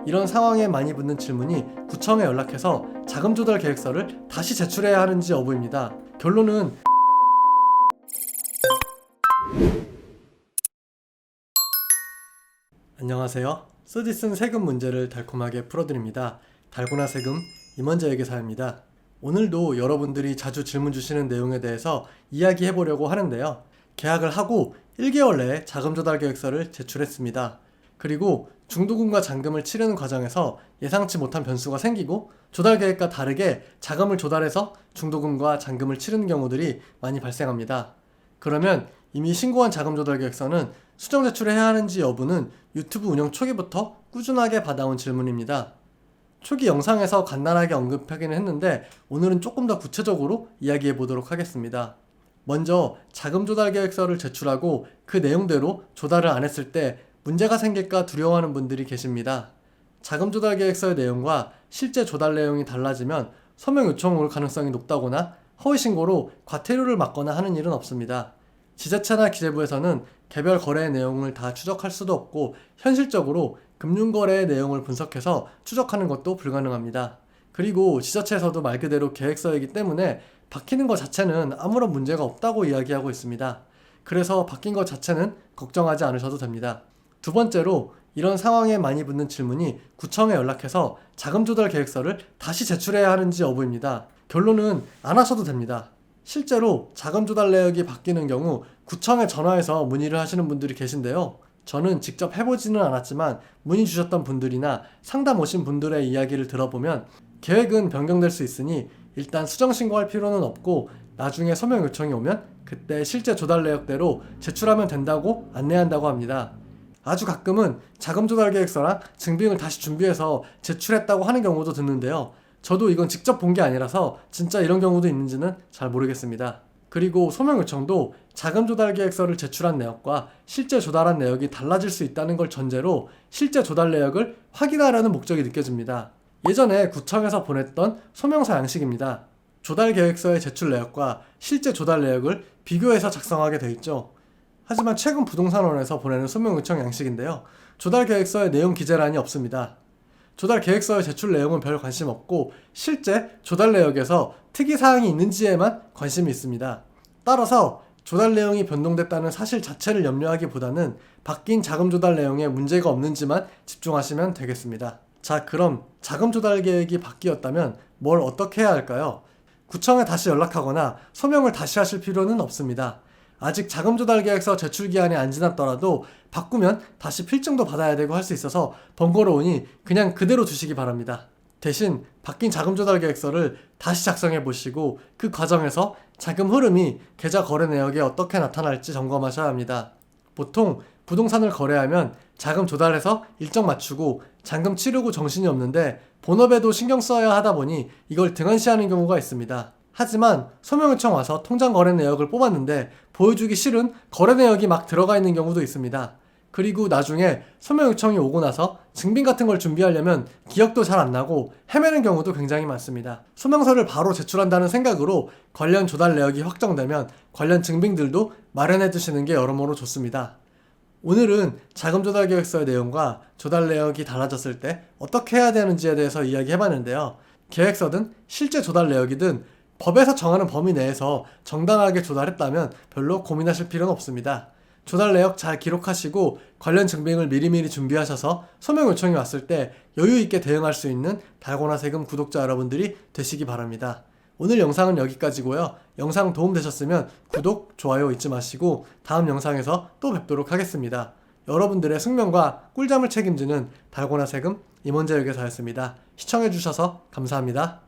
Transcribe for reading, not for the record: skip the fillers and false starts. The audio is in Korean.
이런 상황에 많이 붙는 질문이 구청에 연락해서 자금 조달 계획서를 다시 제출해야 하는지 여부입니다. 결론은 안녕하세요. 쓰디 쓴 세금 문제를 달콤하게 풀어드립니다. 달고나 세금 임원재회계사입니다. 오늘도 여러분들이 자주 질문 주시는 내용에 대해서 이야기해보려고 하는데요. 계약을 하고 1개월 내에 자금 조달 계획서를 제출했습니다. 그리고 중도금과 잔금을 치르는 과정에서 예상치 못한 변수가 생기고 조달 계획과 다르게 자금을 조달해서 중도금과 잔금을 치르는 경우들이 많이 발생합니다. 그러면 이미 신고한 자금 조달 계획서는 수정 제출해야 하는지 여부는 유튜브 운영 초기부터 꾸준하게 받아온 질문입니다. 초기 영상에서 간단하게 언급하기는 했는데 오늘은 조금 더 구체적으로 이야기해 보도록 하겠습니다. 먼저 자금 조달 계획서를 제출하고 그 내용대로 조달을 안 했을 때 문제가 생길까 두려워하는 분들이 계십니다. 자금 조달 계획서의 내용과 실제 조달 내용이 달라지면 서명 요청 올 가능성이 높다거나 허위 신고로 과태료를 맞거나 하는 일은 없습니다. 지자체나 기재부에서는 개별 거래의 내용을 다 추적할 수도 없고 현실적으로 금융거래의 내용을 분석해서 추적하는 것도 불가능합니다. 그리고 지자체에서도 말 그대로 계획서이기 때문에 바뀌는 것 자체는 아무런 문제가 없다고 이야기하고 있습니다. 그래서 바뀐 것 자체는 걱정하지 않으셔도 됩니다. 두 번째로 이런 상황에 많이 붙는 질문이 구청에 연락해서 자금 조달 계획서를 다시 제출해야 하는지 여부입니다. 결론은 안 하셔도 됩니다. 실제로 자금 조달 내역이 바뀌는 경우 구청에 전화해서 문의를 하시는 분들이 계신데요. 저는 직접 해보지는 않았지만 문의 주셨던 분들이나 상담 오신 분들의 이야기를 들어보면 계획은 변경될 수 있으니 일단 수정 신고할 필요는 없고 나중에 서명 요청이 오면 그때 실제 조달 내역대로 제출하면 된다고 안내한다고 합니다. 아주 가끔은 자금 조달 계획서랑 증빙을 다시 준비해서 제출했다고 하는 경우도 듣는데요. 저도 이건 직접 본 게 아니라서 진짜 이런 경우도 있는지는 잘 모르겠습니다. 그리고 서명 요청도 자금 조달 계획서를 제출한 내역과 실제 조달한 내역이 달라질 수 있다는 걸 전제로 실제 조달 내역을 확인하려는 목적이 느껴집니다. 예전에 구청에서 보냈던 소명서 양식입니다. 조달 계획서의 제출 내역과 실제 조달 내역을 비교해서 작성하게 돼 있죠. 하지만 최근 부동산원에서 보내는 소명 요청 양식인데요. 조달 계획서의 내용 기재란이 없습니다. 조달 계획서의 제출 내용은 별 관심 없고 실제 조달 내역에서 특이사항이 있는지에만 관심이 있습니다. 따라서 조달 내용이 변동됐다는 사실 자체를 염려하기보다는 바뀐 자금 조달 내용에 문제가 없는지만 집중하시면 되겠습니다. 자, 그럼 자금 조달 계획이 바뀌었다면 뭘 어떻게 해야 할까요? 구청에 다시 연락하거나 서명을 다시 하실 필요는 없습니다. 아직 자금 조달 계획서 제출 기한이 안 지났더라도 바꾸면 다시 필증도 받아야 되고 할 수 있어서 번거로우니 그냥 그대로 두시기 바랍니다. 대신 바뀐 자금 조달 계획서를 다시 작성해 보시고 그 과정에서 자금 흐름이 계좌 거래 내역에 어떻게 나타날지 점검하셔야 합니다. 보통 부동산을 거래하면 자금 조달해서 일정 맞추고 잔금 치르고 정신이 없는데 본업에도 신경 써야 하다 보니 이걸 등한시하는 경우가 있습니다. 하지만 서명 요청 와서 통장 거래 내역을 뽑았는데 보여주기 싫은 거래 내역이 막 들어가 있는 경우도 있습니다. 그리고 나중에 서명 요청이 오고 나서 증빙 같은 걸 준비하려면 기억도 잘 안 나고 헤매는 경우도 굉장히 많습니다. 소명서를 바로 제출한다는 생각으로 관련 조달 내역이 확정되면 관련 증빙들도 마련해 두시는 게 여러모로 좋습니다. 오늘은 자금 조달 계획서의 내용과 조달 내역이 달라졌을 때 어떻게 해야 되는지에 대해서 이야기해봤는데요. 계획서든 실제 조달 내역이든 법에서 정하는 범위 내에서 정당하게 조달했다면 별로 고민하실 필요는 없습니다. 조달 내역 잘 기록하시고 관련 증빙을 미리미리 준비하셔서 서명 요청이 왔을 때 여유 있게 대응할 수 있는 달고나 세금 구독자 여러분들이 되시기 바랍니다. 오늘 영상은 여기까지고요. 영상 도움되셨으면 구독, 좋아요 잊지 마시고 다음 영상에서 또 뵙도록 하겠습니다. 여러분들의 숙명과 꿀잠을 책임지는 달고나 세금 임원재회계사였습니다. 시청해주셔서 감사합니다.